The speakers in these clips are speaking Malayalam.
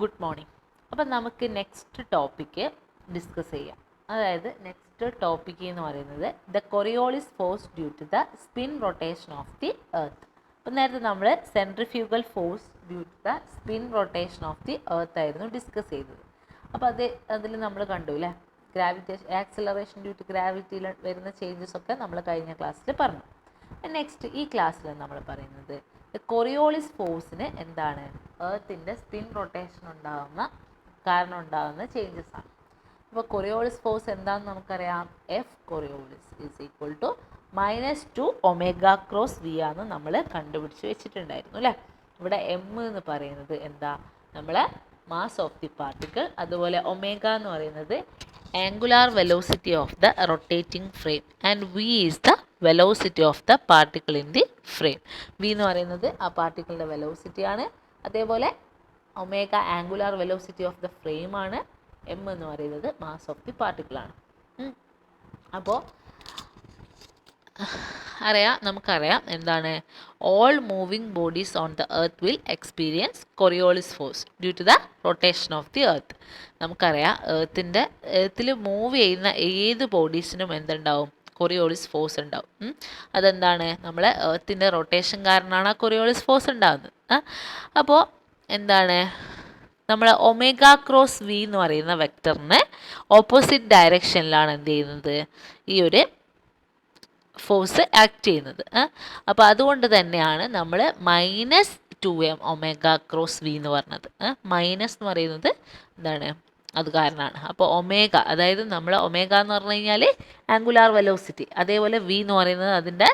Good morning. അപ്പം നമുക്ക് നെക്സ്റ്റ് ടോപ്പിക്ക് ഡിസ്കസ് ചെയ്യാം. അതായത് നെക്സ്റ്റ് ടോപ്പിക്ക് എന്ന് പറയുന്നത് the Coriolis force due to the spin rotation of the earth. അപ്പം നേരത്തെ നമ്മൾ centrifugal force due to the spin rotation of the earth ആയിരുന്നു ഡിസ്കസ് ചെയ്തത്. അപ്പോൾ അതിൽ നമ്മൾ കണ്ടു അല്ലേ, ഗ്രാവിറ്റേഷൻ ആക്സിലറേഷൻ ഡ്യൂ ടു ഗ്രാവിറ്റിയിൽ വരുന്ന ചേഞ്ചസ് ഒക്കെ നമ്മൾ കഴിഞ്ഞ ക്ലാസ്സിൽ പറഞ്ഞു. നെക്സ്റ്റ് ഈ ക്ലാസ്സിൽ നമ്മൾ പറയുന്നത് കൊറിയോളിസ് ഫോഴ്സിന് എന്താണ്, എർത്തിൻ്റെ സ്പിൻ റൊട്ടേഷൻ കാരണം ഉണ്ടാകുന്ന ചേഞ്ചസ് ആണ്. അപ്പോൾ കൊറിയോളിസ് ഫോഴ്സ് എന്താണെന്ന് നമുക്കറിയാം. F Coriolis is equal to -2 omega cross V ആണെന്ന് നമ്മൾ കണ്ടുപിടിച്ച് വെച്ചിട്ടുണ്ടായിരുന്നു അല്ലേ. ഇവിടെ എം എന്ന് പറയുന്നത് എന്താ, നമ്മളെ മാസ് ഓഫ് ദി പാർട്ടിക്കിൾ. അതുപോലെ ഒമേഗ എന്ന് പറയുന്നത് angular velocity of the rotating frame and V is the velocity of the particle in the frame. V എന്ന് പറയുന്നത് ആ പാർട്ടിക്കിളിൻ്റെ വെലോസിറ്റി ആണ്. അതേപോലെ omega angular velocity of the frame ആണ്. എം എന്ന് പറയുന്നത് മാസ് ഓഫ് ദി പാർട്ടിക്കിൾ ആണ്. അപ്പോൾ നമുക്കറിയാം എന്താണ്, all moving bodies on the earth will experience Coriolis force due to the rotation of the earth. നമുക്കറിയാം എർത്തിൽ മൂവ് ചെയ്യുന്ന ഏത് ബോഡീസിനും എന്തുണ്ടാവും, കൊറിയോളിസ് ഫോഴ്സ് ഉണ്ടാവും. അതെന്താണ്, നമ്മളെ എർത്തിൻ്റെ റൊട്ടേഷൻ കാരണമാണ് ആ കൊറിയോളിസ് ഫോഴ്സ് ഉണ്ടാകുന്നത്. അപ്പോൾ എന്താണ്, നമ്മൾ ഒമേഗ ക്രോസ് വി എന്ന് പറയുന്ന വെക്ടറിന് ഓപ്പോസിറ്റ് ഡയറക്ഷനിലാണ് എന്ത് ചെയ്യുന്നത്, ഈ ഒരു ഫോഴ്സ് ആക്ട് ചെയ്യുന്നത്. അപ്പോൾ അതുകൊണ്ട് തന്നെയാണ് നമ്മൾ -2m ഒമേഗ ക്രോസ് വി എന്ന് പറഞ്ഞത്. മൈനസ് എന്ന് പറയുന്നത് എന്താണ്, അത് കാരണമാണ്. അപ്പോൾ ഒമേഗ, അതായത് നമ്മൾ ഒമേഗ എന്ന് പറഞ്ഞു കഴിഞ്ഞാൽ ആംഗുലാർ വെലോസിറ്റി, അതേപോലെ വി എന്ന് പറയുന്നത് അതിൻ്റെ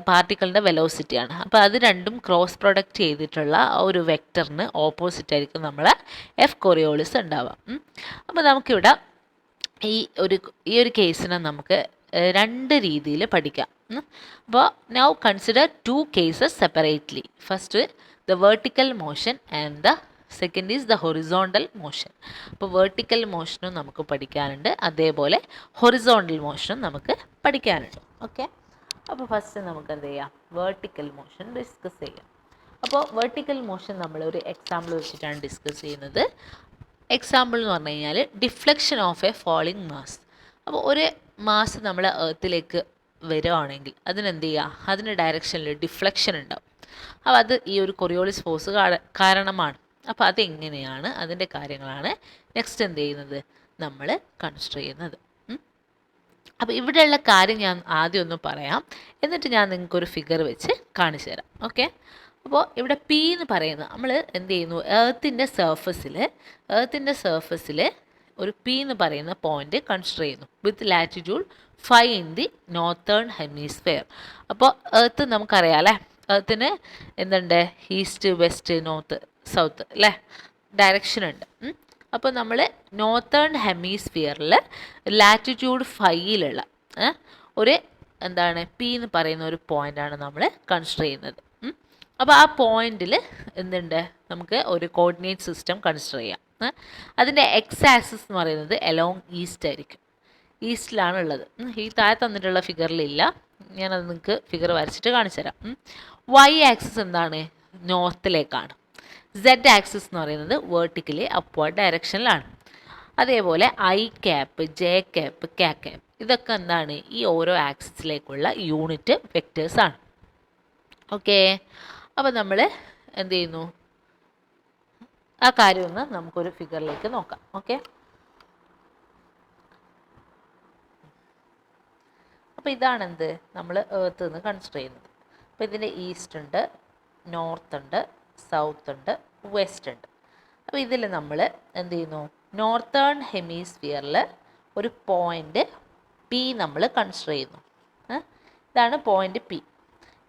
പാർട്ടിക്കിളിൻ്റെ വെലോസിറ്റിയാണ്. അപ്പോൾ അത് രണ്ടും ക്രോസ് പ്രൊഡക്റ്റ് ചെയ്തിട്ടുള്ള ഒരു വെക്ടറിന് ഓപ്പോസിറ്റ് ആയിരിക്കും നമ്മളെ എഫ് കൊറിയോളിസ് ഉണ്ടാവുക. അപ്പോൾ നമുക്കിവിടെ ഈ ഒരു കേസിനെ നമുക്ക് രണ്ട് രീതിയിൽ പഠിക്കാം. അപ്പോൾ now consider 2 cases separately. First the vertical motion and the second is the horizontal motion. അപ്പോൾ വെർട്ടിക്കൽ മോഷനും നമുക്ക് പഠിക്കാനുണ്ട്, അതേപോലെ ഹൊറിസോണ്ടൽ മോഷനും നമുക്ക് പഠിക്കാനുണ്ട്. ഓക്കെ, അപ്പോൾ ഫസ്റ്റ് നമുക്ക് എന്ത് ചെയ്യാം, വെർട്ടിക്കൽ മോഷൻ ഡിസ്കസ് ചെയ്യാം. അപ്പോൾ വെർട്ടിക്കൽ മോഷൻ നമ്മളൊരു എക്സാമ്പിൾ വെച്ചിട്ടാണ് ഡിസ്കസ് ചെയ്യുന്നത്. എക്സാമ്പിൾ എന്ന് പറഞ്ഞു കഴിഞ്ഞാൽ deflection of A falling mass. അപ്പോൾ ഒരു മാസ് നമ്മൾ എർത്തിലേക്ക് വരുവാണെങ്കിൽ അതിനെന്ത് ചെയ്യുക, അതിൻ്റെ ഡയറക്ഷനിൽ ഡിഫ്ലക്ഷൻ ഉണ്ടാവും. അപ്പോൾ അത് ഈ ഒരു കൊറിയോളിസ് ഫോഴ്സ് കാരണമാണ്. അപ്പോൾ അതെങ്ങനെയാണ്, അതിൻ്റെ കാര്യങ്ങളാണ് നെക്സ്റ്റ് എന്ത് ചെയ്യുന്നത്, നമ്മൾ കൺസിഡർ ചെയ്യുന്നത്. അപ്പോൾ ഇവിടെയുള്ള കാര്യം ഞാൻ ആദ്യം ഒന്ന് പറയാം, എന്നിട്ട് ഞാൻ നിങ്ങൾക്കൊരു ഫിഗർ വെച്ച് കാണിച്ചു തരാം. ഓക്കെ, അപ്പോൾ ഇവിടെ പി എന്ന് പറയുന്നത് നമ്മൾ എന്ത് ചെയ്യുന്നു, എർത്തിൻ്റെ സർഫസിൽ ഒരു പി എന്ന് പറയുന്ന പോയിന്റ് കൺസിഡർ ചെയ്യുന്നു with latitude 5 in the northern hemisphere. അപ്പോൾ എർത്ത് നമുക്കറിയാം അല്ലേ, എർത്തിന് എന്തുണ്ട്, ഈസ്റ്റ് വെസ്റ്റ് നോർത്ത് സൗത്ത് അല്ലേ, ഡയറക്ഷൻ ഉണ്ട്. അപ്പോൾ നമ്മൾ നോർത്തേൺ ഹെമിസ്ഫിയറിൽ ലാറ്റിറ്റ്യൂഡ് 5-ലുള്ള ഒരു എന്താണ് പി എന്ന് പറയുന്ന ഒരു പോയിൻ്റാണ് നമ്മൾ കൺസിഡർ ചെയ്യുന്നത്. അപ്പോൾ ആ പോയിന്റിൽ എന്തുണ്ട്, നമുക്ക് ഒരു കോർഡിനേറ്റ് സിസ്റ്റം കൺസിഡർ ചെയ്യാം. അതിൻ്റെ എക്സ് ആക്സിസ് എന്ന് പറയുന്നത് എലോങ് ഈസ്റ്റ് ആയിരിക്കും, ഈസ്റ്റിലാണ് ഉള്ളത്. ഈ താഴെ തന്നിട്ടുള്ള ഫിഗറിലില്ല, ഞാനത് നിങ്ങൾക്ക് ഫിഗർ വരച്ചിട്ട് കാണിച്ചു തരാം. വൈ ആക്സിസ് എന്താണ്, നോർത്തിലേക്കാണ്. സെഡ് ആക്സിസ് എന്ന് പറയുന്നത് വേർട്ടിക്കലി അപ്വേർഡ് ഡയറക്ഷനിലാണ്. അതേപോലെ i cap, j cap, k cap ഇതൊക്കെ എന്താണ്, ഈ ഓരോ ആക്സിസിലേക്കുള്ള യൂണിറ്റ് വെക്റ്റേഴ്സാണ്. ഓക്കെ, അപ്പോൾ നമ്മൾ എന്ത് ചെയ്യുന്നു, ആ കാര്യം ഒന്ന് നമുക്കൊരു ഫിഗറിലേക്ക് നോക്കാം. ഓക്കെ, അപ്പോൾ ഇതാണ് എന്ത്, നമ്മൾ എർത്ത് നിന്ന് കൺസിഡർ ചെയ്യുന്നത്. അപ്പോൾ ഇതിൻ്റെ ഈസ്റ്റ് ഉണ്ട്, നോർത്ത് ഉണ്ട്, സൗത്ത് ഉണ്ട്, വെസ്റ്റ് ഉണ്ട്. അപ്പോൾ ഇതിൽ നമ്മൾ എന്ത് ചെയ്യുന്നു, നോർത്തേൺ ഹെമിസ്ഫിയറിൽ ഒരു പോയിൻ്റ് പി നമ്മൾ കൺസിഡർ ചെയ്യുന്നു. ഇതാണ് പോയിൻ്റ് പി.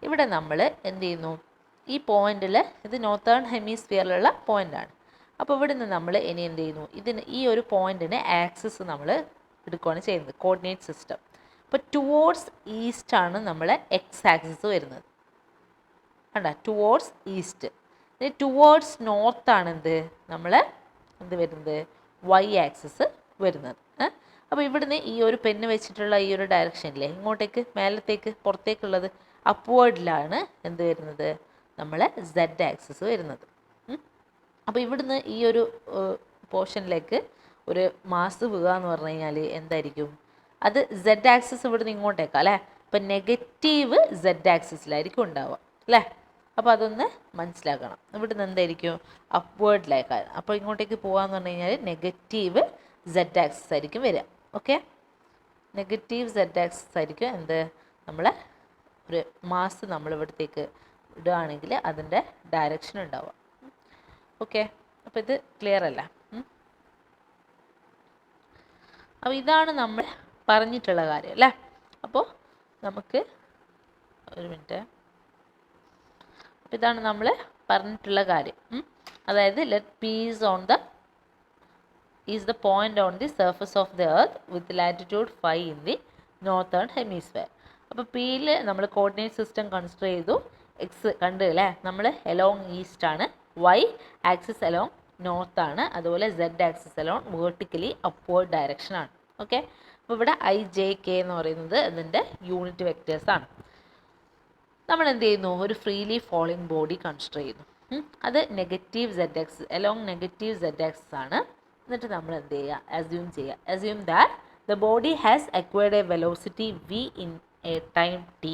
ഇവിടെ നമ്മൾ എന്ത് ചെയ്യുന്നു, ഈ പോയിന്റിൽ ഇത് നോർത്തേൺ ഹെമിസ്ഫിയറിലുള്ള പോയിൻ്റാണ്. അപ്പോൾ ഇവിടെ നിന്ന് നമ്മൾ ഇനി എന്ത് ചെയ്യുന്നു, ഈ ഒരു പോയിന്റിന് ആക്സിസ് നമ്മൾ എടുക്കുകയാണ് ചെയ്യുന്നത്, കോർഡിനേറ്റ് സിസ്റ്റം. അപ്പോൾ ടുവേർഡ്സ് ഈസ്റ്റ് ആണ് നമ്മളെ എക്സ് ആക്സിസ് വരുന്നത്, കണ്ട, ടുവേർഡ്സ് ഈസ്റ്റ്. ഇനി ടുവേർഡ്സ് നോർത്താണ് എന്ത് വരുന്നത്, വൈ ആക്സിസ് വരുന്നത്. അപ്പോൾ ഇവിടുന്ന് ഈ ഒരു പെണ്ണ് വെച്ചിട്ടുള്ള ഈ ഒരു ഡയറക്ഷനിലെ ഇങ്ങോട്ടേക്ക് മേലത്തേക്ക് പുറത്തേക്കുള്ളത് അപ്വേർഡിലാണ് എന്ത് വരുന്നത്, നമ്മളെ സെഡ് ആക്സിസ് വരുന്നത്. അപ്പോൾ ഇവിടുന്ന് ഈ ഒരു പോർഷനിലേക്ക് ഒരു മാസ് വീഴുക എന്ന് പറഞ്ഞു കഴിഞ്ഞാൽ എന്തായിരിക്കും, അത് സെഡ് ആക്സിസ് ഇവിടുന്ന് ഇങ്ങോട്ടേക്കാം അല്ലേ. അപ്പം നെഗറ്റീവ് സെഡ് ആക്സിസിലായിരിക്കും ഉണ്ടാവുക അല്ലേ. അപ്പോൾ അതൊന്ന് മനസ്സിലാക്കണം. ഇവിടുന്ന് എന്തായിരിക്കും, അപ്വേർഡിലേക്കാണ്. അപ്പോൾ ഇങ്ങോട്ടേക്ക് പോകാമെന്ന് പറഞ്ഞു കഴിഞ്ഞാൽ നെഗറ്റീവ് സെഡ് ആക്സിസ് ആയിരിക്കും വരിക. ഓക്കെ, നെഗറ്റീവ് സെഡ് ആക്സിസ് ആയിരിക്കും എന്ത്, നമ്മൾ ഒരു മാസ് നമ്മൾ ഇവിടത്തേക്ക് ഇടുകയാണെങ്കിൽ അതിൻ്റെ ഡയറക്ഷൻ ഉണ്ടാവുക. ഓക്കെ, അപ്പോൾ ഇത് ക്ലിയർ അല്ല. അപ്പോൾ ഇതാണ് നമ്മൾ പറഞ്ഞിട്ടുള്ള കാര്യം അല്ലേ. അപ്പോൾ നമുക്ക് ഒരു മിനിറ്റ്, അപ്പോൾ ഇതാണ് നമ്മൾ പറഞ്ഞിട്ടുള്ള കാര്യം. അതായത് let P is the point on the surface of the earth with latitude phi in the northern hemisphere. അപ്പോൾ പിയിൽ നമ്മൾ കോർഡിനേറ്റ് സിസ്റ്റം കൺസിഡർ ചെയ്തു. എക്സ് കണ്ടു അല്ലേ, നമ്മൾ എലോങ് ഈസ്റ്റ് ആണ്, വൈ ആക്സിസ് എലോങ് നോർത്ത് ആണ്, അതുപോലെ Z axis along vertically upward direction ആണ്. ഓക്കെ, അപ്പോൾ ഇവിടെ ഐ ജെ കെ എന്ന് പറയുന്നത് അതിൻ്റെ യൂണിറ്റ് വെക്റ്റേഴ്സ് ആണ്. നമ്മൾ എന്ത് ചെയ്യുന്നു, ഒരു ഫ്രീലി ഫോളിങ് ബോഡി കൺസിഡർ ചെയ്യുന്നു. അത് negative Z axis along negative Z axis ആണ്. എന്നിട്ട് നമ്മൾ എന്ത് ചെയ്യുക, assume that the body has acquired a velocity V in a time T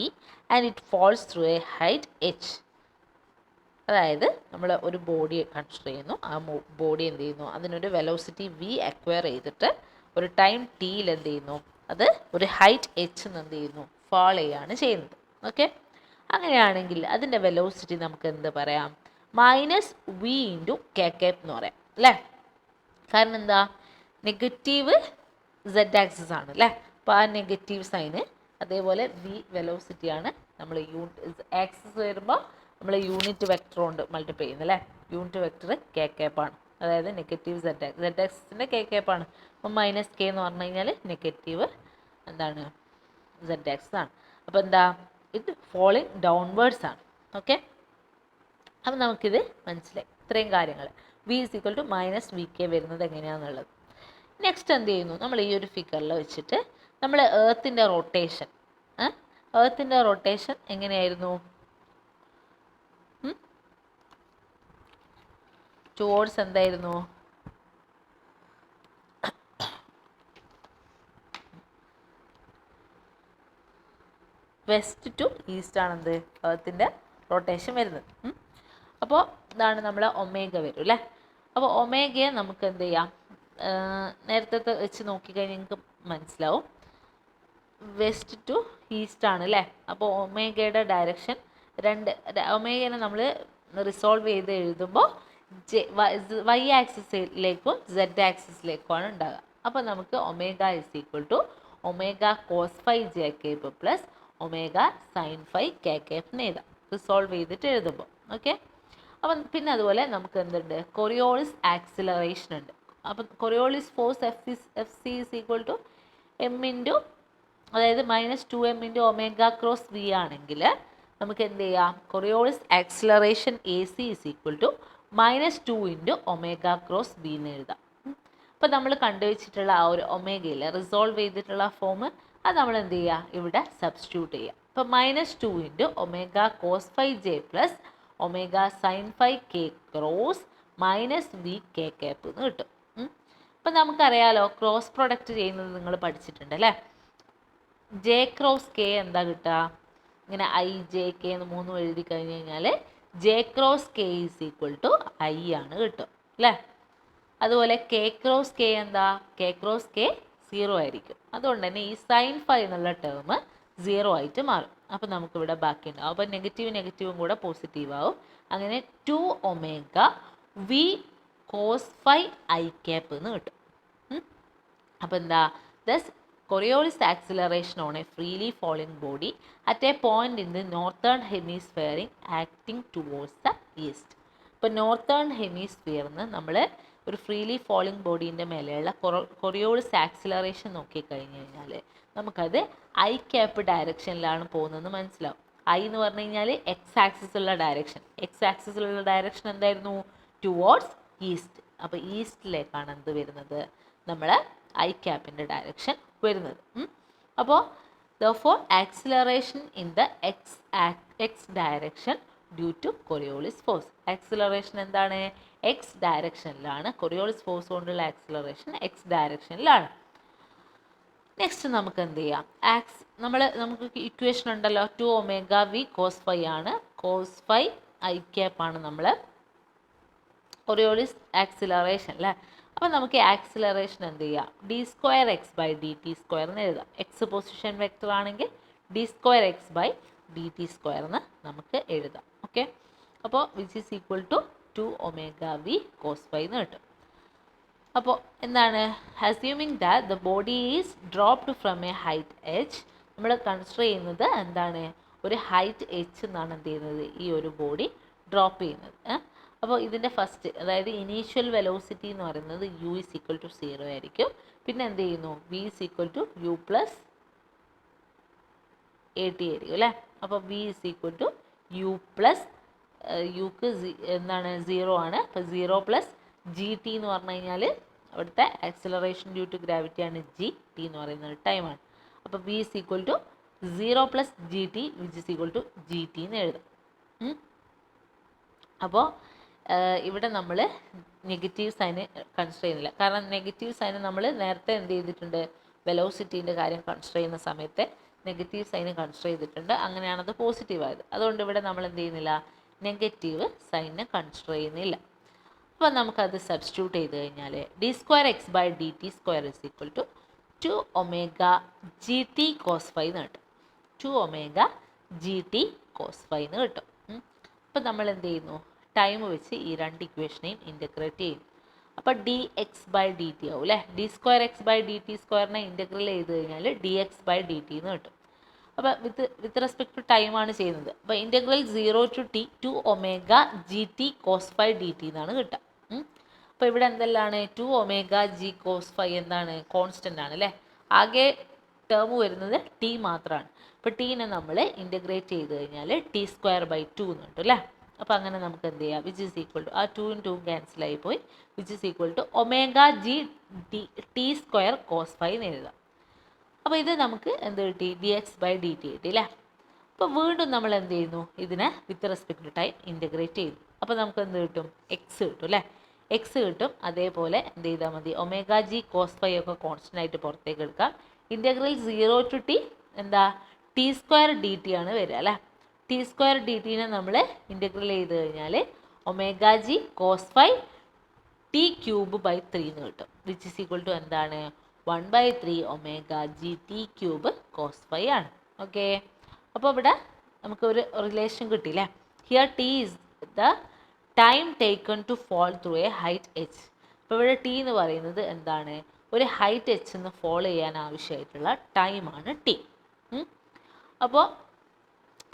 and it falls through a height H. അതായത് നമ്മൾ ഒരു ബോഡി കൺസിഡർ ചെയ്യുന്നു, ആ ബോഡി എന്ത് ചെയ്യുന്നു, അതിനൊരു വെലോസിറ്റി വി അക്വയർ ചെയ്തിട്ട് ഒരു ടൈം ടിയിൽ എന്ത് ചെയ്യുന്നു, അത് ഒരു ഹൈറ്റ് എച്ച് എന്ന് എന്ത് ചെയ്യുന്നു, ഫാൾ ചെയ്യുകയാണ് ചെയ്യുന്നത്. ഓക്കെ, അങ്ങനെയാണെങ്കിൽ അതിൻ്റെ വെലോസിറ്റി നമുക്ക് എന്ത് പറയാം, minus V into K cap എന്ന് പറയാം അല്ലേ. കാരണം എന്താ, നെഗറ്റീവ് സെഡ് ആക്സിസ് ആണ് അല്ലേ. അപ്പോൾ ആ നെഗറ്റീവ് സൈന്, അതേപോലെ വി വെലോസിറ്റിയാണ്. നമ്മൾ ആക്സിസ് വരുമ്പോൾ നമ്മൾ യൂണിറ്റ് വെക്ടർ കൊണ്ട് മൾട്ടിപ്ലൈ ചെയ്യുന്നത് അല്ലേ. യൂണിറ്റ് വെക്ടർ കെ കേപ്പാണ്, അതായത് നെഗറ്റീവ് സെഡ് ആക്സിസിൻ്റെ കെ കേപ്പാണ്. അപ്പം മൈനസ് കെ എന്ന് പറഞ്ഞു കഴിഞ്ഞാൽ നെഗറ്റീവ് എന്താണ്, സെഡ് ആക്സിസ് ആണ്. അപ്പോൾ എന്താ, ഇത് ഫോളിങ് ഡൗൺവേർഡ്സ് ആണ്. ഓക്കെ, അപ്പം നമുക്കിത് മനസ്സിലായി ഇത്രയും കാര്യങ്ങൾ. V is equal to minus V K വരുന്നത് എങ്ങനെയാണെന്നുള്ളത്. നെക്സ്റ്റ് എന്ത് ചെയ്യുന്നു, നമ്മൾ ഈ ഒരു ഫിഗറിൽ വെച്ചിട്ട് നമ്മൾ ഏർത്തിൻ്റെ റൊട്ടേഷൻ എങ്ങനെയായിരുന്നു, ടുവേർഡ്സ് എന്തായിരുന്നു, വെസ്റ്റ് ടു ഈസ്റ്റ് ആണെന്ത് ഏർത്തിൻ്റെ റൊട്ടേഷൻ വരുന്നത്. അപ്പോൾ ഇതാണ് നമ്മൾ ഒമേഗ വരും അല്ലേ. അപ്പോൾ ഒമേഗയെ നമുക്ക് എന്ത് ചെയ്യാം, നേരത്തെ വെച്ച് നോക്കിക്കഴിഞ്ഞാൽ നിങ്ങൾക്ക് മനസ്സിലാവും വെസ്റ്റ് ടു ഈസ്റ്റ് ആണ് അല്ലേ. അപ്പോൾ ഒമേഗയുടെ ഡയറക്ഷൻ ഒമേഗനെ നമ്മൾ റിസോൾവ് ചെയ്ത് എഴുതുമ്പോൾ വൈ ആക്സിസിലേക്കും സെഡ് ആക്സിസിലേക്കുമാണ് ഉണ്ടാകുക. അപ്പോൾ നമുക്ക് omega is equal to omega cos phi J cap plus omega sine phi K cap എന്ന് എഴുതാം, റിസോൾവ് ചെയ്തിട്ട് എഴുതുമ്പോൾ. ഓക്കെ, അപ്പം പിന്നെ അതുപോലെ നമുക്ക് എന്തുണ്ട്, കൊറിയോളിസ് ആക്സിലറേഷൻ ഉണ്ട്. അപ്പം Coriolis force F C is equal to M into, അതായത് -2m into omega cross V ആണെങ്കിൽ നമുക്ക് എന്ത് ചെയ്യാം, Coriolis acceleration A C is equal to -2 into omega cross V എന്ന് എഴുതാം. അപ്പോൾ നമ്മൾ കണ്ടുവച്ചിട്ടുള്ള ആ ഒരു ഒമേഗയിൽ റിസോൾവ് ചെയ്തിട്ടുള്ള ഫോം അത് നമ്മൾ എന്ത് ചെയ്യുക, ഇവിടെ സബ്സ്റ്റിറ്റ്യൂട്ട് ചെയ്യുക. അപ്പോൾ -2 into omega cos phi J plus omega sine phi K cross minus V K cap എന്ന് കിട്ടും. അപ്പം നമുക്കറിയാലോ ക്രോസ് പ്രൊഡക്റ്റ് ചെയ്യുന്നത് നിങ്ങൾ പഠിച്ചിട്ടുണ്ട് അല്ലേ. ജെ ക്രോസ് കെ എന്താ കിട്ടുക, ഇങ്ങനെ ഐ ജെ കെ എന്ന് 3 എഴുതി കഴിഞ്ഞ് കഴിഞ്ഞാൽ J cross K is equal to I ആണ് കിട്ടും അല്ലേ. അതുപോലെ കെ ക്രോസ് കെ എന്താ, കെ ക്രോസ് കെ 0 ആയിരിക്കും. അതുകൊണ്ട് തന്നെ ഈ സൈൻ ഫൈ എന്നുള്ള ടേം 0 ആയിട്ട് മാറും. അപ്പം നമുക്കിവിടെ ബാക്കി ഉണ്ടാവും. അപ്പം നെഗറ്റീവും കൂടെ പോസിറ്റീവ് ആവും. അങ്ങനെ 2 omega V cos phi I cap എന്ന് കിട്ടും. അപ്പം എന്താ, thus Coriolis acceleration on a freely falling body at a point in the northern hemisphere acting towards the east. ഇപ്പോൾ നോർത്തേൺ ഹെമിസ്ഫിയറിന്ന് നമ്മൾ ഒരു ഫ്രീലി ഫോളിങ് ബോഡീൻ്റെ മേലെയുള്ള കൊറിയോളിസ് ആക്സിലറേഷൻ നോക്കിക്കഴിഞ്ഞ് കഴിഞ്ഞാൽ നമുക്കത് ഐ ക്യാപ്പ് ഡയറക്ഷനിലാണ് പോകുന്നതെന്ന് മനസ്സിലാവും. ഐ എന്ന് പറഞ്ഞു കഴിഞ്ഞാൽ എക്സ് ആക്സിസുള്ള ഡയറക്ഷൻ എന്തായിരുന്നു, ടുവേർഡ്സ് ഈസ്റ്റ്. അപ്പോൾ ഈസ്റ്റിലേക്കാണ് എന്ത് വരുന്നത്, നമ്മൾ ഐ ക്യാപ്പിൻ്റെ ഡയറക്ഷൻ വരുന്നത്. അപ്പോൾ therefore acceleration in the x direction due to Coriolis force. acceleration എന്താണ്, എക്സ് ഡയറക്ഷനിലാണ്. കൊറിയോളിസ് ഫോഴ്സ് കൊണ്ടുള്ള ആക്സിലറേഷൻ എക്സ് ഡയറക്ഷനിലാണ്. നെക്സ്റ്റ് നമുക്ക് എന്ത് ചെയ്യാം, നമുക്ക് ഇക്വേഷൻ ഉണ്ടല്ലോ, 2 ഒമേഗ വി കോസ് ഫൈ ആണ്. കോസ് ഫൈ ഐ ക്യാപ്പ് ആണ് നമ്മൾ കൊറിയോളിസ് ആക്സിലറേഷൻ അല്ലേ. അപ്പം നമുക്ക് ആക്സിലറേഷൻ എന്ത് ചെയ്യാം, D square X by D T square എന്ന് എഴുതാം. എക്സ് പൊസിഷൻ വെക്ടർ ആണെങ്കിൽ D square X by D T square എന്ന് നമുക്ക് എഴുതാം. ഓക്കെ, അപ്പോൾ which is equal to 2 omega V cos phi എന്ന് കിട്ടും. അപ്പോൾ എന്താണ്, assuming that the body is dropped from a height H, നമ്മൾ കൺസിഡർ ചെയ്യുന്നത് എന്താണ്, ഒരു ഹൈറ്റ് എച്ച് എന്നാണ് എന്ത് ചെയ്യുന്നത്, ഈ ഒരു ബോഡി ഡ്രോപ്പ് ചെയ്യുന്നത്. അപ്പോൾ ഇതിൻ്റെ ഫസ്റ്റ്, അതായത് ഇനീഷ്യൽ വെലോസിറ്റി എന്ന് പറയുന്നത് യു ഇസ് ഈക്വൽ ടു 0 ആയിരിക്കും. പിന്നെ എന്ത് ചെയ്യുന്നു, v is equal to u plus a t ആയിരിക്കും അല്ലേ. അപ്പോൾ V is equal to u plus യുക്ക് എന്താണ് 0 ആണ്. അപ്പോൾ 0 പ്ലസ് ജി ടി എന്ന് പറഞ്ഞു കഴിഞ്ഞാൽ അവിടുത്തെ ആക്സിലറേഷൻ ഡ്യൂ ടു ഗ്രാവിറ്റി ആണ്, ജി ടി എന്ന് പറയുന്നത് ടൈമാണ്. അപ്പോൾ V is equal to 0 plus G T which is equal to G T എന്ന് എഴുതാം. അപ്പോൾ ഇവിടെ നമ്മൾ നെഗറ്റീവ് സൈന് കൺസിഡർ ചെയ്യുന്നില്ല. കാരണം നെഗറ്റീവ് സൈന് നമ്മൾ നേരത്തെ എന്ത് ചെയ്തിട്ടുണ്ട്, വെലോസിറ്റീൻ്റെ കാര്യം കൺസിഡർ ചെയ്യുന്ന സമയത്ത് നെഗറ്റീവ് സൈന് കൺസിഡർ ചെയ്തിട്ടുണ്ട്. അങ്ങനെയാണത് പോസിറ്റീവ് ആയത്. അതുകൊണ്ട് ഇവിടെ നമ്മൾ എന്ത് ചെയ്യുന്നില്ല, നെഗറ്റീവ് സൈന് കൺസിഡർ ചെയ്യുന്നില്ല. അപ്പോൾ നമുക്കത് സബ്സ്റ്റിറ്റ്യൂട്ട് ചെയ്ത് കഴിഞ്ഞാൽ D square X by D T square is equal to 2 omega G T cos phi എന്ന് കിട്ടും. 2 omega G T cos phi എന്ന് കിട്ടും. അപ്പോൾ നമ്മൾ എന്ത് ചെയ്യുന്നു, ടൈം വെച്ച് ഈ രണ്ട് ഇക്വേഷനെയും ഇൻ്റഗ്രേറ്റ് ചെയ്യും. അപ്പോൾ d x by D t ആവും അല്ലേ. D square X by D t സ്ക്വയറിനെ ഇൻ്റഗ്രൽ ചെയ്ത് കഴിഞ്ഞാൽ d x by D t എന്ന് കിട്ടും. അപ്പോൾ വിത്ത് റെസ്പെക്ട് ടു ടൈമാണ് ചെയ്യുന്നത്. അപ്പോൾ integral 0 to t 2 omega G T cos phi d t എന്നാണ് കിട്ടുക. അപ്പോൾ ഇവിടെ എന്തെല്ലാണ്, 2 ഒമേഗ ജി കോസ് ഫൈ എന്താണ്, കോൺസ്റ്റൻ്റ് ആണ് അല്ലേ. ആകെ ടേം വരുന്നത് ടി മാത്രമാണ്. അപ്പോൾ ടീനെ നമ്മൾ ഇൻ്റഗ്രേറ്റ് ചെയ്ത് കഴിഞ്ഞാൽ ടി സ്ക്വയർ ബൈ 2 എന്ന് കിട്ടും അല്ലേ. അപ്പോൾ അങ്ങനെ നമുക്ക് എന്ത് ചെയ്യാം, വിച്ച് ഈസ് ഈക്വൽ ടു, ആ 2 2 ക്യാൻസലായി പോയി, which is equal to omega G t square cos phi എന്ന് എഴുതാം. അപ്പോൾ ഇത് നമുക്ക് എന്ത് കിട്ടി, d x by D t കിട്ടി അല്ലേ. അപ്പോൾ വീണ്ടും നമ്മൾ എന്ത് ചെയ്യുന്നു, ഇതിനെ with respect to time integrate ചെയ്യുന്നു. അപ്പോൾ നമുക്ക് എന്ത് കിട്ടും, എക്സ് കിട്ടും അല്ലേ. എക്സ് കിട്ടും. അതേപോലെ എന്ത് ചെയ്താൽ മതി, ഒമേഗ ജി കോസ് ഫൈ ഒക്കെ കോൺസ്റ്റൻ്റ് ആയിട്ട് പുറത്തേക്ക് എടുക്കാം. ഇൻ്റഗ്രൽ 0 ടു ടി എന്താ, ടി സ്ക്വയർ ഡി ടി ആണ് വരിക അല്ലേ. ടി സ്ക്വയർ ഡി ടിനെ നമ്മൾ ഇൻ്റഗ്രൽ ചെയ്ത് കഴിഞ്ഞാൽ omega g cos phi t cube by 3 എന്ന് കിട്ടും. വിച്ച് ഇസ് ഈക്വൽ ടു എന്താണ്, 1/3 omega G t cube cos phi ആണ്. ഓക്കെ, അപ്പോൾ ഇവിടെ നമുക്ക് ഒരു റിലേഷൻ കിട്ടിയില്ലേ. Here t is the time taken to fall through a height h. അപ്പോൾ ഇവിടെ ടി എന്ന് പറയുന്നത് എന്താണ്, ഒരു ഹൈറ്റ് എച്ച് എന്ന് ഫോളോ ചെയ്യാൻ ആവശ്യമായിട്ടുള്ള ടൈമാണ് ടി. അപ്പോൾ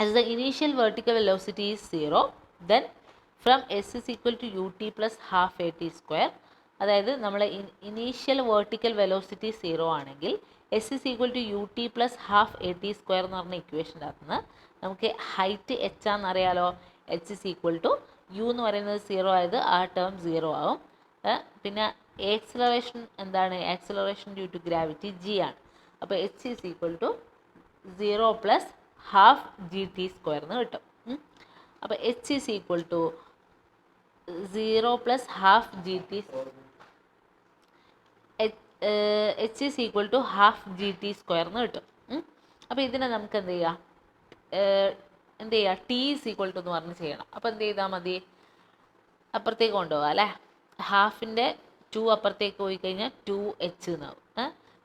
as the initial vertical velocity is 0, then from s is equal to ut plus half at square, അതായത് നമ്മളെ ഇനീഷ്യൽ വേർട്ടിക്കൽ വെലോസിറ്റി 0 ആണെങ്കിൽ s is equal to u t plus half a t square എന്ന് പറഞ്ഞ ഇക്വേഷൻ്റെ അകത്തുനിന്ന് നമുക്ക് ഹൈറ്റ് എച്ച് ആണെന്നറിയാലോ. H is equal to u എന്ന് പറയുന്നത് 0 ആയത് ആ ടേം 0 ആവും. പിന്നെ ആക്സിലറേഷൻ എന്താണ്, acceleration due to gravity g ആണ്. അപ്പോൾ h is equal to 0 plus half g t square എന്ന് കിട്ടും. അപ്പോൾ h is equal to 0 plus half g t, h is equal to half g t square എന്ന് കിട്ടും. അപ്പോൾ ഇതിനെ നമുക്ക് എന്ത് ചെയ്യാം, ടി ഈസ് ഈക്വൽ ടു എന്ന് പറഞ്ഞ് ചെയ്യണം. അപ്പോൾ എന്ത് ചെയ്താൽ മതി, അപ്പുറത്തേക്ക് കൊണ്ടുപോകാം അല്ലേ. ഹാഫിൻ്റെ 2 അപ്പുറത്തേക്ക് പോയി കഴിഞ്ഞാൽ 2h എന്നാവും.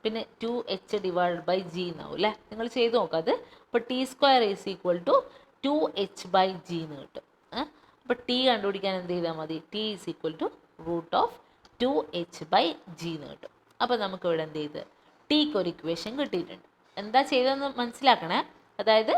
പിന്നെ 2h ഡിവൈഡ് ബൈ ജി എന്നാവും അല്ലേ. നിങ്ങൾ ചെയ്ത് നോക്കാം അത്. അപ്പോൾ t square is equal to 2h by g എന്ന് കിട്ടും. അപ്പോൾ ടി കണ്ടുപിടിക്കാൻ എന്ത് ചെയ്താൽ മതി, t is equal to root of 2h by g എന്ന് കിട്ടും. അപ്പോൾ നമുക്ക് ഇവിടെ എന്ത് ചെയ്ത് ടിക്ക് ഒരു ഇക്വേഷൻ കിട്ടിയിട്ടുണ്ട്. എന്താ ചെയ്തതെന്ന് മനസ്സിലാക്കണേ. അതായത്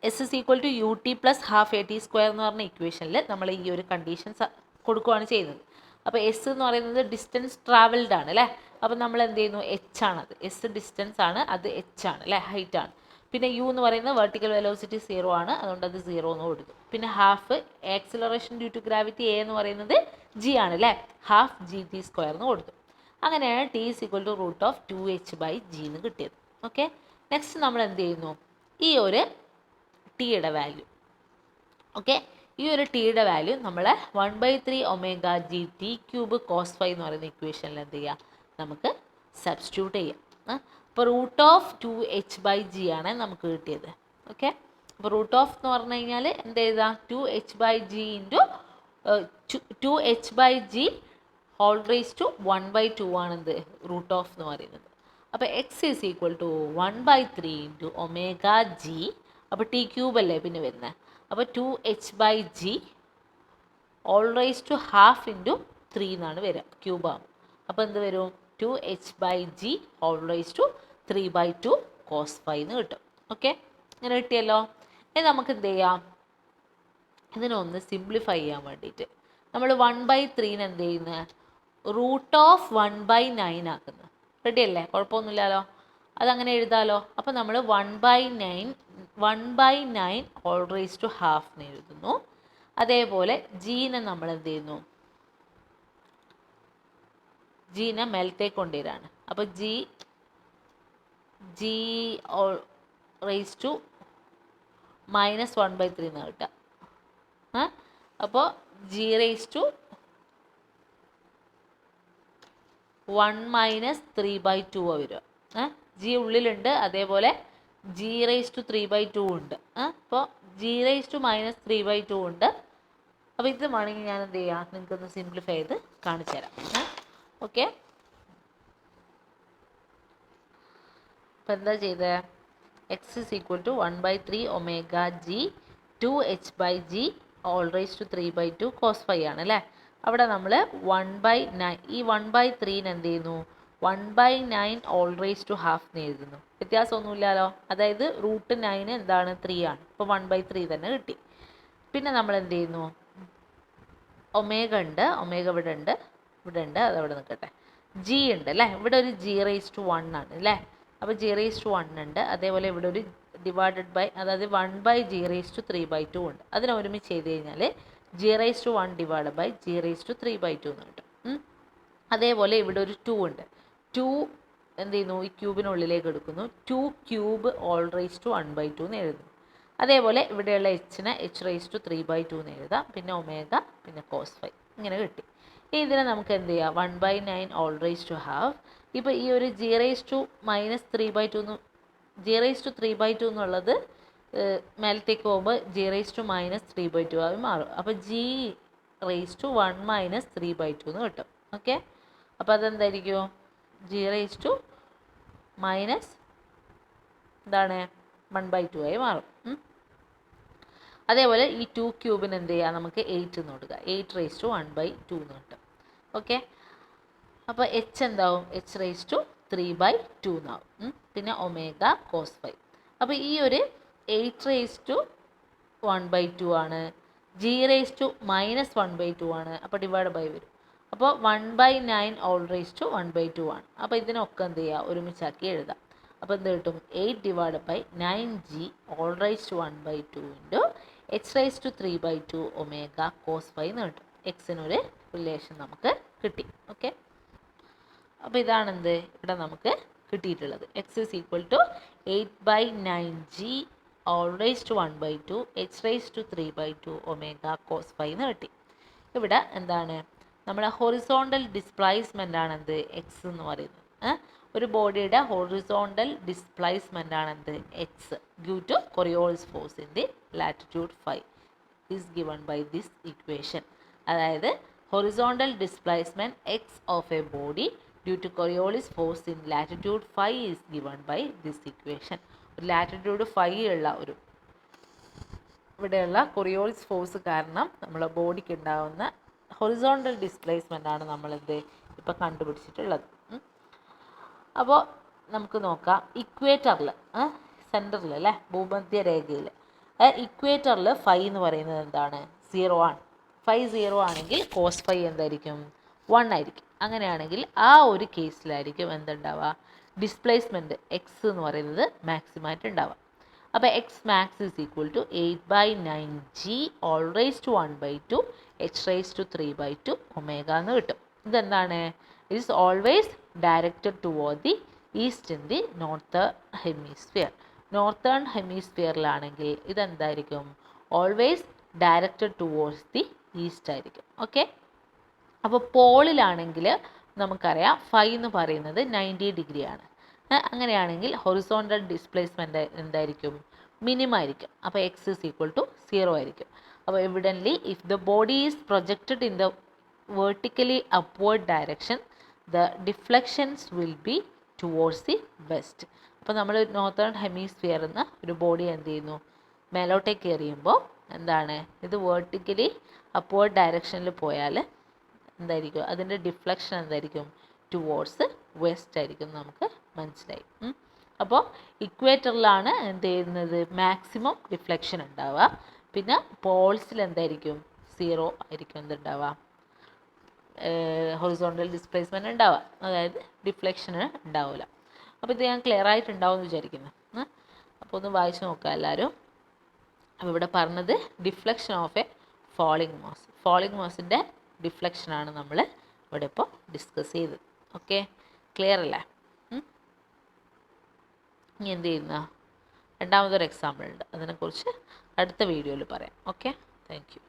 s is equal to u t plus half a t square എന്ന് പറഞ്ഞ ഇക്വേഷനിൽ നമ്മൾ ഈ ഒരു കണ്ടീഷൻസ് കൊടുക്കുകയാണ് ചെയ്യുന്നത്. അപ്പോൾ എസ് എന്ന് പറയുന്നത് ഡിസ്റ്റൻസ് ട്രാവൽഡ് ആണ് അല്ലേ. അപ്പോൾ നമ്മൾ എന്ത് ചെയ്യുന്നു, എച്ച് ആണത്. എസ് ഡിസ്റ്റൻസ് ആണ്, അത് എച്ച് ആണ് അല്ലേ, ഹൈറ്റ് ആണ്. പിന്നെ യു എന്ന് പറയുന്നത് വെർട്ടിക്കൽ വെലോസിറ്റി 0 ആണ്, അതുകൊണ്ട് അത് 0 എന്ന് കൊടുക്കും. പിന്നെ half acceleration due to gravity a എന്ന് പറയുന്നത് ജി ആണ് അല്ലേ, ഹാഫ് ജി ടി സ്ക്വയർ എന്ന് കൊടുത്തു. അങ്ങനെയാണ് t is equal to root of 2h by g എന്ന് കിട്ടിയത്. ഓക്കെ, നെക്സ്റ്റ് നമ്മൾ എന്ത് ചെയ്യുന്നു, ഈ ഒരു ടിയുടെ വാല്യൂ, ഓക്കെ ഈ ഒരു ടിയുടെ വാല്യൂ നമ്മൾ 1/3 omega G t cube cos phi എന്ന് പറയുന്ന ഇക്വേഷനിൽ എന്ത് ചെയ്യുക, നമുക്ക് സബ്സ്റ്റിറ്റ്യൂട്ട് ചെയ്യാം. അപ്പോൾ √2h/g ആണ് നമുക്ക് കിട്ടിയത്. ഓക്കെ, അപ്പോൾ √of എന്ന് പറഞ്ഞു കഴിഞ്ഞാൽ എന്ത് എഴുതാം, 2h/g into 2h/g whole raise to 1/2 ആണെന്ത് √of എന്ന് പറയുന്നത്. അപ്പോൾ x is equal to 1/3 into omega g. അപ്പോൾ ടി ക്യൂബ് അല്ലേ പിന്നെ വരുന്നത്. അപ്പോൾ 2h/g whole raise to half into 3 എന്നാണ് വരിക, ക്യൂബാകും. അപ്പോൾ എന്ത് വരും, 2h/g whole raise to 3/2 cos phi എന്ന് കിട്ടും. ഓക്കെ, ഇങ്ങനെ കിട്ടിയല്ലോ. ഇനി നമുക്ക് എന്ത് ചെയ്യാം, ഇതിനൊന്ന് സിംപ്ലിഫൈ ചെയ്യാൻ വേണ്ടിയിട്ട് നമ്മൾ 1/3 എന്ത് ചെയ്യുന്നത്, √1/9 ആക്കുന്നത്. റെഡി അല്ലേ, കുഴപ്പമൊന്നുമില്ലല്ലോ, അതങ്ങനെ എഴുതാമല്ലോ. അപ്പോൾ നമ്മൾ 1/9 ഓൾ റേസ് ടു ഹാഫ് എന്ന് എഴുതുന്നു. അതേപോലെ ജീനെ നമ്മൾ എന്ത് ചെയ്യുന്നു, ജീനെ മേലത്തേക്ക് കൊണ്ടുവരാണ്. അപ്പോൾ ജി ഓൾ റേസ് ടു -1/3 എന്ന് കിട്ടുക. അപ്പോൾ ജി റേസ് ടു 1 - 3/2 വരിക. ജി ഉള്ളിലുണ്ട്, അതേപോലെ ജി റേസ് ടു 3/2 ഉണ്ട്. അപ്പോൾ ജി റേസ് ടു -3/2 ഉണ്ട്. അപ്പോൾ ഇത് വേണമെങ്കിൽ ഞാൻ എന്ത് ചെയ്യാം, നിങ്ങൾക്കൊന്ന് സിംപ്ലിഫൈ ചെയ്ത് കാണിച്ചു തരാം. ഓക്കെ, അപ്പോൾ എന്താ ചെയ്തത്, x is equal to 1/3 omega g 2h/g whole raise to 3/2 cos phi ആണ് അല്ലേ. അവിടെ നമ്മൾ 1/9, ഈ 1/3 എന്ത് ചെയ്യുന്നു, 1/9 ഓൾ റേസ് ടു ഹാഫ് എന്ന് എഴുതുന്നു. വ്യത്യാസമൊന്നുമില്ലല്ലോ, അതായത് √9 എന്താണ് 3 ആണ്. അപ്പോൾ 1/3 തന്നെ കിട്ടി. പിന്നെ നമ്മൾ എന്ത് ചെയ്യുന്നു, ഒമേഗ ഉണ്ട്, ഒമേഗ ഇവിടെ ഉണ്ട്, അതവിടെ നിൽക്കട്ടെ. ജി ഉണ്ട് അല്ലേ, ഇവിടെ ഒരു ജി റേസ് ടു 1 ആണ് അല്ലേ. അപ്പോൾ ജി റേസ് ടു 1 ഉണ്ട്, അതേപോലെ ഇവിടെ ഒരു ഡിവൈഡഡ് ബൈ, അതായത് 1/g റേസ് ടു 3/2 ഉണ്ട്. അതിനെ ഒരുമിച്ച് ചെയ്ത് കഴിഞ്ഞാൽ g raise to 1 divide by g raise to 3/2 എന്ന് കിട്ടും. അതേപോലെ ഇവിടെ ഒരു 2 ഉണ്ട്. 2 എന്ത് ചെയ്യുന്നു, ഈ ക്യൂബിനുള്ളിലേക്ക് എടുക്കുന്നു. 2 ക്യൂബ് ഓൾ റേസ് ടു 1/2 എന്ന് എഴുതുന്നു. അതേപോലെ ഇവിടെയുള്ള എച്ചിനെ h റേസ് ടു 3/2 എന്ന് എഴുതാം. പിന്നെ ഒമേഗ, പിന്നെ കോസ് ഫൈ, ഇങ്ങനെ കിട്ടി. ഇതിനെ നമുക്ക് എന്ത് ചെയ്യാം, 1/9 ഓൾ റേസ് ടു ഹാഫ്. ഇപ്പോൾ ഈ ഒരു g raise to -3/2 g raise to 3/2 എന്നുള്ളത് മേലത്തേക്ക് പോകുമ്പോൾ ജി റേസ് ടു -3/2 ആയി മാറും. അപ്പോൾ ജി റേസ് ടു 1 - 3/2 എന്ന് കിട്ടും. ഓക്കെ, അപ്പോൾ അതെന്തായിരിക്കും, ജി റേസ് ടു എന്താണ് 1/2 ആയി മാറും. അതേപോലെ ഈ 2 ക്യൂബിന് എന്ത് ചെയ്യുക, നമുക്ക് 8 എന്ന് കൊടുക്കുക. 8 റേസ് ടു 1/2 എന്ന് കിട്ടും. ഓക്കെ, അപ്പോൾ എച്ച് എന്താവും, h റേസ് ടു 3/2 എന്നാവും. പിന്നെ ഒമേഗ കോസ് ഫൈ. അപ്പോൾ ഈ ഒരു 8 റേസ് ടു 1/2 ആണ്, ജി റേസ് ടു -1/2 ആണ്. അപ്പോൾ ഡിവൈഡ് ബൈ വരും. അപ്പോൾ 1/9 ഓൾ റേസ് ടു 1/2 ആണ്. അപ്പോൾ ഇതിനൊക്കെ എന്ത് ചെയ്യുക, ഒരുമിച്ചാക്കി എഴുതാം. അപ്പോൾ എന്ത് കിട്ടും, 8 divide by 9g whole raise to 1/2 into h raise to 3/2 omega cos phi എന്ന് കിട്ടും. എക്സിനൊരു റിലേഷൻ നമുക്ക് കിട്ടി. ഓക്കെ, അപ്പോൾ ഇതാണെന്ത് ഇവിടെ നമുക്ക് കിട്ടിയിട്ടുള്ളത്. X is equal to 8/9g whole raise to 1/2 h raise to 3/2 omega cos phi എന്ന് കിട്ടി. ഇവിടെ എന്താണ്, നമ്മുടെ ഹൊറിസോണ്ടൽ ഡിസ്പ്ലേസ്മെൻ്റ് ആണെന്ത് എക്സ് എന്ന് പറയുന്നത്. ഒരു ബോഡിയുടെ ഹൊറിസോണ്ടൽ ഡിസ്പ്ലേസ്മെൻ്റ് ആണെന്ത് x due to Coriolis force in the latitude 5 is given by this equation. അതായത് horizontal displacement x of a body due to Coriolis force in latitude 5 is given by this equation. ഒരു ലാറ്റിറ്റ്യൂഡ് 5 ഉള്ള ഒരു ഇവിടെയുള്ള കൊറിയോളിസ് ഫോഴ്സ് കാരണം നമ്മളെ ബോഡിക്ക് ഉണ്ടാകുന്ന ഹൊറിസോണ്ടൽ ഡിസ്പ്ലേസ്മെൻ്റ് ആണ് നമ്മളെന്ത് ഇപ്പോൾ കണ്ടുപിടിച്ചിട്ടുള്ളത്. അപ്പോൾ നമുക്ക് നോക്കാം, ഇക്വേറ്ററിൽ സെൻറ്ററിൽ അല്ലേ, ഭൂമധ്യ രേഖയിൽ ഇക്വേറ്ററിൽ ഫൈ എന്ന് പറയുന്നത് എന്താണ്, 0 ആണ്. ഫൈ 0 ആണെങ്കിൽ കോസ് ഫൈ എന്തായിരിക്കും, 1 ആയിരിക്കും. അങ്ങനെയാണെങ്കിൽ ആ ഒരു കേസിലായിരിക്കും എന്തുണ്ടാവുക, ഡിസ്പ്ലേസ്മെൻറ്റ് എക്സ് എന്ന് പറയുന്നത് മാക്സിമം ആയിട്ട് ഉണ്ടാവുക. അപ്പോൾ x max is equal to 8/9g whole raise to 1/2 h raise to 3/2 omega എന്ന് കിട്ടും. ഇതെന്താണ്, it is always directed toward the east in the northern hemisphere. Northern ഹെമിസ്ഫിയറിലാണെങ്കിൽ ഇതെന്തായിരിക്കും, always directed towards the east ആയിരിക്കും. ഓക്കെ, അപ്പോൾ പോളിലാണെങ്കിൽ നമുക്കറിയാം ഫൈ എന്ന് പറയുന്നത് 90 ഡിഗ്രിയാണ്. അങ്ങനെയാണെങ്കിൽ ഹൊറിസോണ്ടൽ ഡിസ്പ്ലേസ്മെൻറ്റ് എന്തായിരിക്കും? മിനിമം ആയിരിക്കും. അപ്പോൾ എക്സ് ഇസ് ഈക്വൽ ടു 0 ആയിരിക്കും. അപ്പോൾ evidently if the body is projected in the vertically upward direction the deflections will be towards the west. അപ്പോൾ നമ്മൾ നോർത്തേൺ ഹെമിസ്ഫിയറിൽ നിന്ന് ഒരു ബോഡി എന്ത് ചെയ്യുന്നു? മേലോട്ടേക്ക് എറിയുമ്പോൾ എന്താണ്? ഇത് വേർട്ടിക്കലി അപ്വേർഡ് ഡയറക്ഷനിൽ പോയാൽ എന്തായിരിക്കും? അതിൻ്റെ ഡിഫ്ലക്ഷൻ എന്തായിരിക്കും? ടുവേർഡ്സ് വെസ്റ്റ് ആയിരിക്കും. നമുക്ക് മനസ്സിലായി. അപ്പോൾ ഇക്വേറ്ററിലാണ് എന്ത് ചെയ്യുന്നത്? മാക്സിമം ഡിഫ്ലക്ഷൻ ഉണ്ടാവുക. പിന്നെ പോൾസിൽ എന്തായിരിക്കും? 0 ആയിരിക്കും എന്തുണ്ടാവുക? ഹൊറിസോണ്ടൽ ഡിസ്പ്ലേസ്മെൻറ്റ് ഉണ്ടാവുക, അതായത് ഡിഫ്ലക്ഷന് ഉണ്ടാവില്ല. അപ്പോൾ ഇത് ഞാൻ ക്ലിയർ ആയിട്ടുണ്ടാവും എന്ന് വിചാരിക്കുന്നു. അപ്പോൾ ഒന്ന് വായിച്ച് നോക്കുക എല്ലാവരും. അപ്പോൾ ഇവിടെ പറഞ്ഞത് deflection of a falling mass. Falling മാസിൻ്റെ ഡിഫ്ലക്ഷനാണ് നമ്മൾ ഇവിടെ ഇപ്പോൾ ഡിസ്കസ് ചെയ്തത്. ഓക്കെ, ക്ലിയർ അല്ലേ? ഇനി എന്ത് ചെയ്യുന്ന രണ്ടാമതൊരു എക്സാമ്പിൾ ഉണ്ട്, അതിനെക്കുറിച്ച് അടുത്ത വീഡിയോയിൽ പറയാം. Okay, thank you.